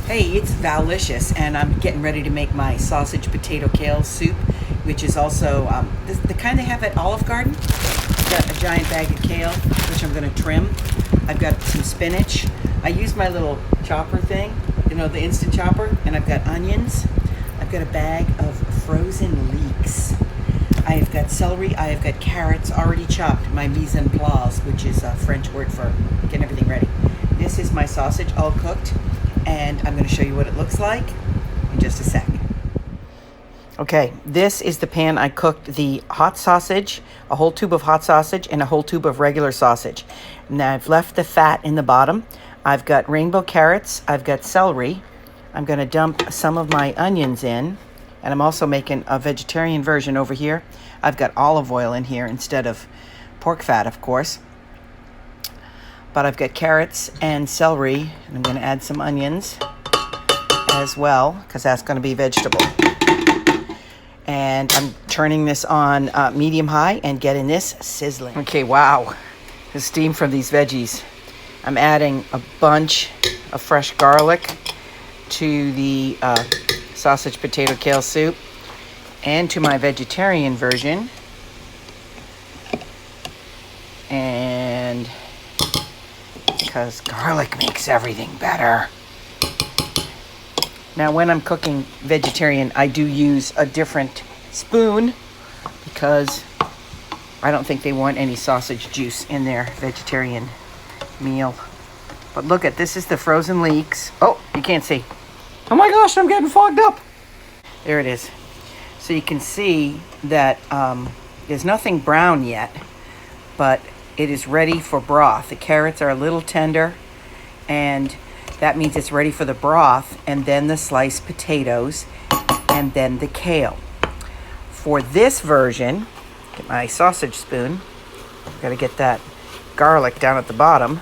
Hey, it's Valicious, and I'm getting ready to make my sausage potato kale soup, which is also the kind they have at Olive Garden. I've got a giant bag of kale, which I'm going to trim. I've got some spinach. I use my little chopper thing, the instant chopper, and I've got onions. I've got a bag of frozen leeks. I've got celery. I have got carrots already chopped, my mise en place, which is a French word for getting everything ready. This is my sausage all cooked, and I'm going to show you what it looks like in just a sec. Okay, this is the pan I cooked the hot sausage, a whole tube of hot sausage and a whole tube of regular sausage. Now I've left the fat in the bottom. I've got rainbow carrots. I've got celery. I'm going to dump some of my onions in, and I'm also making a vegetarian version over here. I've got olive oil in here instead of pork fat, of course. But I've got carrots and celery, and I'm going to add some onions as well, because that's going to be vegetable. And I'm turning this on medium-high and getting this sizzling. Okay, wow. The steam from these veggies. I'm adding a bunch of fresh garlic to the sausage potato kale soup and to my vegetarian version. And because garlic makes everything better. Now, when I'm cooking vegetarian, I do use a different spoon because I don't think they want any sausage juice in their vegetarian meal. But look at this, is the frozen leeks. Oh, you can't see. Oh my gosh, I'm getting fogged up. There it is. So you can see that there's nothing brown yet, but it is ready for broth. The carrots are a little tender, and that means it's ready for the broth, and then the sliced potatoes, and then the kale. For this version, get my sausage spoon. Got to get that garlic down at the bottom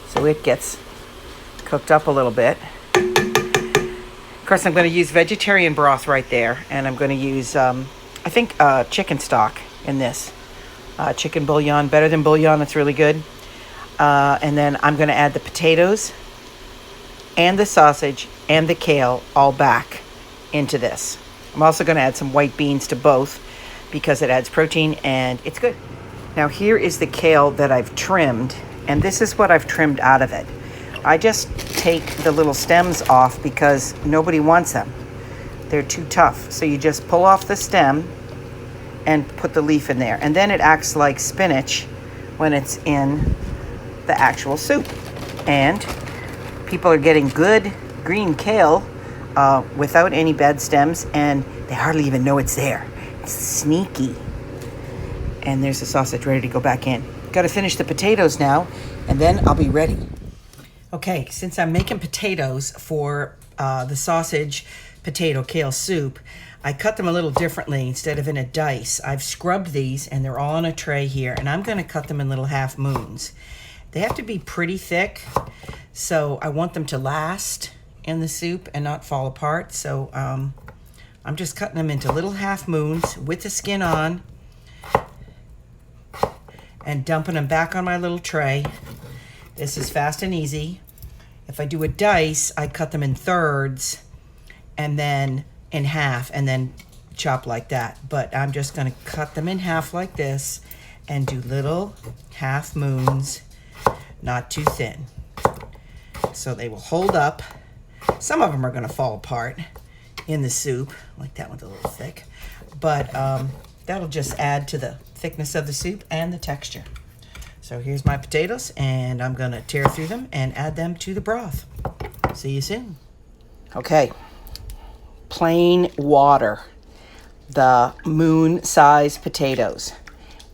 so it gets cooked up a little bit. Of course, I'm going to use vegetarian broth right there, and I'm going to use, chicken stock in this. Chicken bouillon, better than bouillon, it's really good. And then I'm going to add the potatoes and the sausage and the kale all back into this. I'm also going to add some white beans to both because it adds protein and it's good. Now here is the kale that I've trimmed, and this is what I've trimmed out of it. I just take the little stems off because nobody wants them. They're too tough. So you just pull off the stem and put the leaf in there. And then it acts like spinach when it's in the actual soup. And people are getting good green kale without any bad stems, and they hardly even know it's there. It's sneaky. And there's the sausage ready to go back in. Got to finish the potatoes now, and then I'll be ready. Okay, since I'm making potatoes for the sausage potato kale soup, I cut them a little differently instead of in a dice. I've scrubbed these, and they're all on a tray here, and I'm going to cut them in little half moons. They have to be pretty thick, so I want them to last in the soup and not fall apart. So I'm just cutting them into little half moons with the skin on and dumping them back on my little tray. This is fast and easy. If I do a dice, I cut them in thirds and then in half and then chop like that. But I'm just going to cut them in half like this and do little half moons, not too thin. So they will hold up. Some of them are going to fall apart in the soup, like that one's a little thick. But that'll just add to the thickness of the soup and the texture. So here's my potatoes, and I'm going to tear through them and add them to the broth. See you soon. Okay, plain water, the moon-sized potatoes,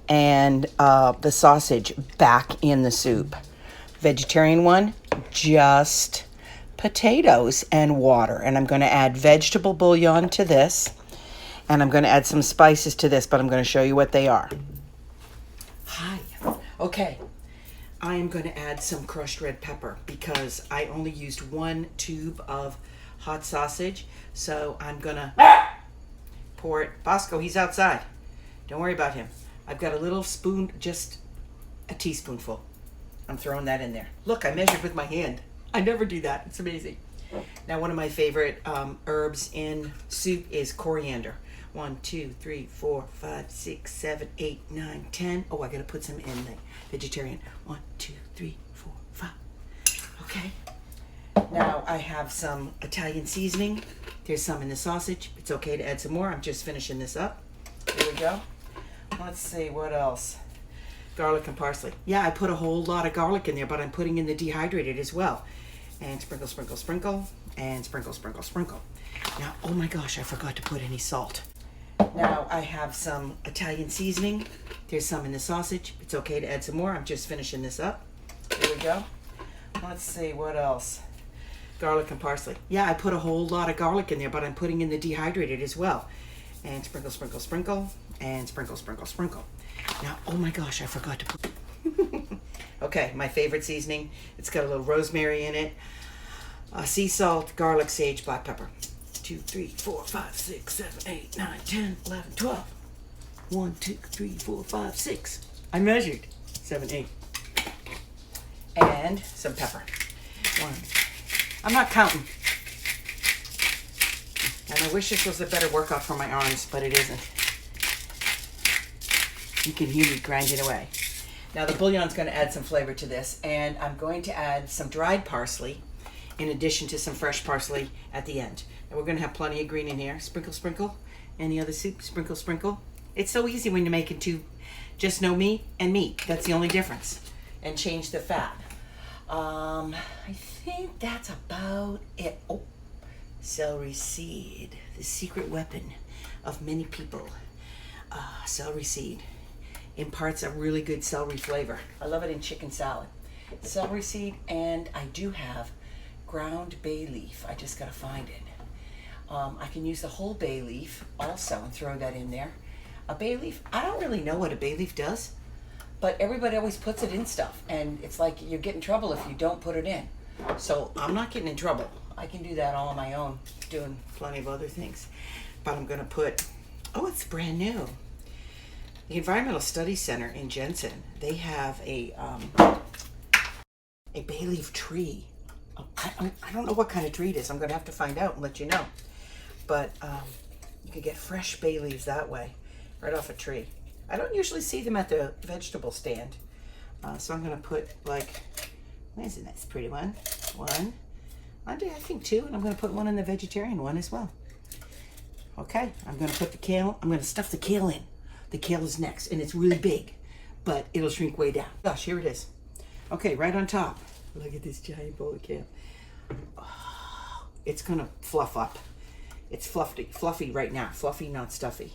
and the sausage back in the soup. Vegetarian one, just potatoes and water. And I'm going to add vegetable bouillon to this, and I'm going to add some spices to this, but I'm going to show you what they are. Hi. Okay, I am going to add some crushed red pepper because I only used one tube of hot sausage. So I'm going to pour it. Bosco, he's outside. Don't worry about him. I've got a little spoon, just a teaspoonful. I'm throwing that in there. Look, I measured with my hand. I never do that. It's amazing. Now, one of my favorite herbs in soup is coriander. 1, 2, 3, 4, 5, 6, 7, 8, 9, 10. Oh, I gotta put some in the vegetarian. 1, 2, 3, 4, 5. Okay. Now I have some Italian seasoning. There's some in the sausage. It's okay to add some more. I'm just finishing this up. Here we go. Let's see what else. Garlic and parsley. Yeah, I put a whole lot of garlic in there, but I'm putting in the dehydrated as well. And sprinkle, sprinkle, sprinkle, and sprinkle, sprinkle, sprinkle. Now, oh my gosh, I forgot to put any salt. Now I have some Italian seasoning. There's some in the sausage. It's okay to add some more. I'm just finishing this up. Here we go. Let's see what else. Garlic and parsley. Yeah, I put a whole lot of garlic in there, but I'm putting in the dehydrated as well. And sprinkle, sprinkle, sprinkle, and sprinkle, sprinkle, sprinkle. Now, oh my gosh, I forgot to put... Okay, my favorite seasoning. It's got a little rosemary in it. Sea salt, garlic, sage, black pepper. 2, 3, 4, 5, 6, 7, 8, 9, 10, 11, 12. 1, 2, 3, 4, 5, 6. I measured. 7, 8. And some pepper. 1. I'm not counting. And I wish this was a better workout for my arms, but it isn't. You can hear me grinding away. Now the bouillon's going to add some flavor to this, and I'm going to add some dried parsley in addition to some fresh parsley at the end. And we're going to have plenty of green in here. Sprinkle, sprinkle. Any other soup? Sprinkle, sprinkle. It's so easy when you're making just no meat and meat. That's the only difference. And change the fat. I think that's about it. Oh, celery seed, the secret weapon of many people. Celery seed imparts a really good celery flavor. I love it in chicken salad. Celery seed, and I do have ground bay leaf. I just gotta find it. I can use the whole bay leaf also and throw that in there. A bay leaf, I don't really know what a bay leaf does, but everybody always puts it in stuff, and it's like you get in trouble if you don't put it in. So I'm not getting in trouble. I can do that all on my own, doing plenty of other things. But I'm gonna put, oh, it's brand new. The Environmental Studies Center in Jensen, they have a bay leaf tree. I don't know what kind of tree it is. I'm gonna have to find out and let you know. But you can get fresh bay leaves that way, right off a tree. I don't usually see them at the vegetable stand. So I'm gonna put like, where's the next pretty one? One, I think 2, and I'm gonna put one in the vegetarian one as well. Okay, I'm gonna put the kale, I'm gonna stuff the kale in. The kale is next, and it's really big, but it'll shrink way down. Gosh, here it is. Okay, right on top. Look at this giant bowl of kale. Oh, it's gonna fluff up. It's fluffy right now. Fluffy, not stuffy.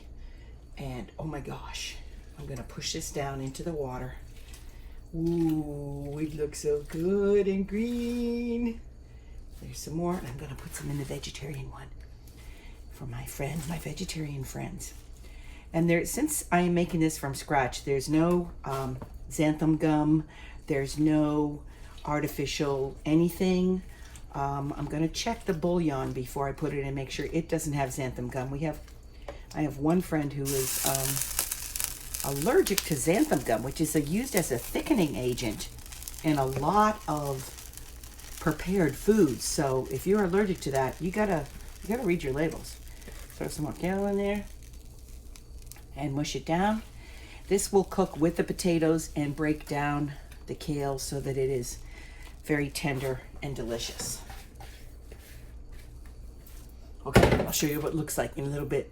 And oh my gosh, I'm gonna push this down into the water. Ooh, it looks so good and green. There's some more, and I'm gonna put some in the vegetarian one for my friends, my vegetarian friends. And there, since I am making this from scratch, there's no xanthan gum, there's no artificial anything. I'm gonna check the bouillon before I put it in, make sure it doesn't have xanthan gum. I have one friend who is allergic to xanthan gum, which is used as a thickening agent in a lot of prepared foods. So if you're allergic to that, you gotta read your labels. Throw some more kale in there and mush it down. This will cook with the potatoes and break down the kale so that it is very tender and delicious. Okay, I'll show you what it looks like in a little bit.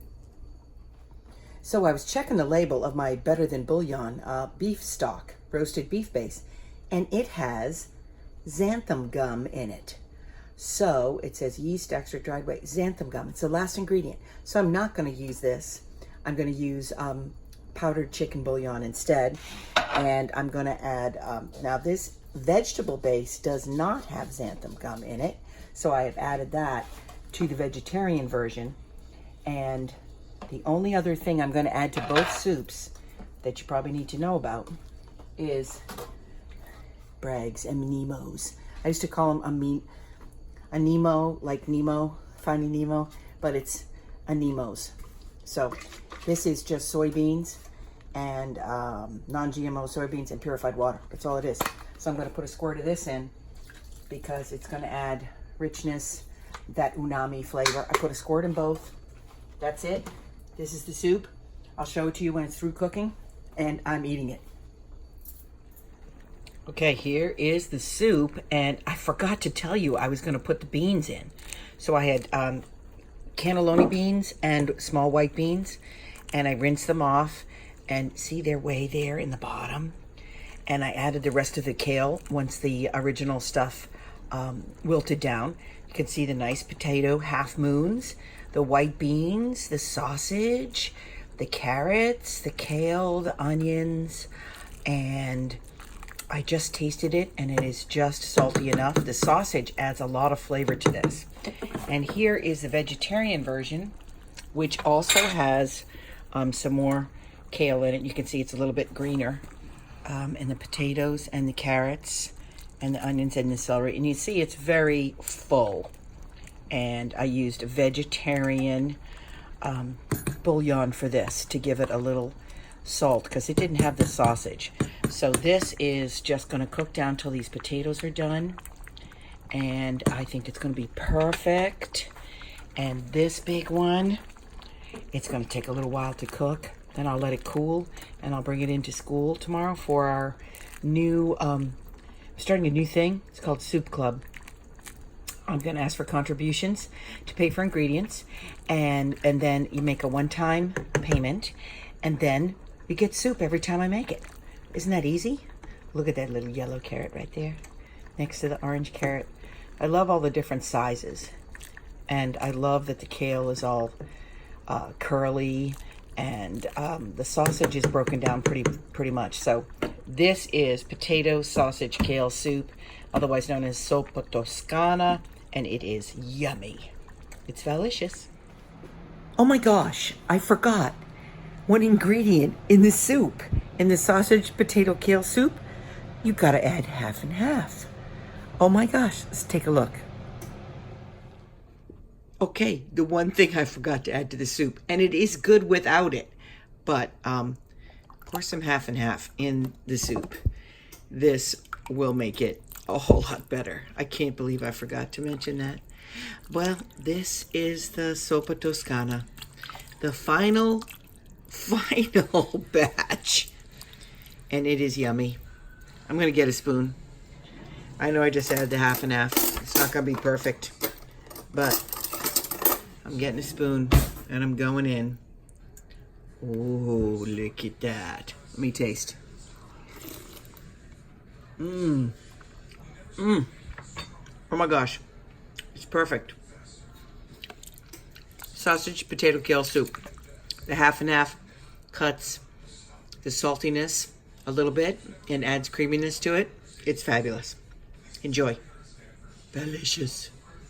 So I was checking the label of my Better Than Bouillon beef stock, roasted beef base, and it has xanthan gum in it. So it says yeast extract, dried weight, xanthan gum. It's the last ingredient. So I'm not going to use this. I'm going to use powdered chicken bouillon instead. And I'm going to add, now this vegetable base does not have xanthan gum in it. So I have added that to the vegetarian version. And the only other thing I'm going to add to both soups that you probably need to know about is Bragg's and Nemo's. I used to call them a Nemo, like Nemo, Finding Nemo, but it's a Nemo's. So this is just soybeans and non-GMO soybeans and purified water. That's all it is. So I'm going to put a squirt of this in because it's going to add richness, that umami flavor. I put a squirt in both. That's it. This is the soup. I'll show it to you when it's through cooking, and I'm eating it. Okay, here is the soup, and I forgot to tell you I was going to put the beans in. So I had cannelloni beans and small white beans, and I rinsed them off, and see, they're way there in the bottom. And I added the rest of the kale once the original stuff wilted down. You can see the nice potato half moons, the white beans, the sausage, the carrots, the kale, the onions, and I just tasted it, and it is just salty enough. The sausage adds a lot of flavor to this. And here is the vegetarian version, which also has some more kale in it. You can see it's a little bit greener. And the potatoes and the carrots and the onions and the celery. And you see it's very full. And I used vegetarian bouillon for this to give it a little salt because it didn't have the sausage. So this is just going to cook down till these potatoes are done. And I think it's going to be perfect. And this big one, it's going to take a little while to cook. Then I'll let it cool, and I'll bring it into school tomorrow for our new, starting a new thing. It's called Soup Club. I'm going to ask for contributions to pay for ingredients, and then you make a one-time payment, and then you get soup every time I make it. Isn't that easy? Look at that little yellow carrot right there next to the orange carrot. I love all the different sizes, and I love that the kale is all curly, and the sausage is broken down pretty much. So this is potato sausage kale soup, otherwise known as Sopa Toscana, and it is yummy. It's delicious. Oh my gosh, I forgot one ingredient in the soup. In the sausage potato kale soup, you gotta add half and half. Oh my gosh, let's take a look. Okay, the one thing I forgot to add to the soup, and it is good without it, but pour some half and half in the soup. This will make it a whole lot better. I can't believe I forgot to mention that. Well, this is the Sopa Toscana, the final batch, and it is yummy. I'm gonna get a spoon. I know I just added the half and half. It's not gonna be perfect, but I'm getting a spoon and I'm going in. Oh, look at that. Let me taste. Oh my gosh. It's perfect. Sausage potato kale soup. The half and half cuts the saltiness a little bit and adds creaminess to it. It's fabulous. Enjoy. Delicious.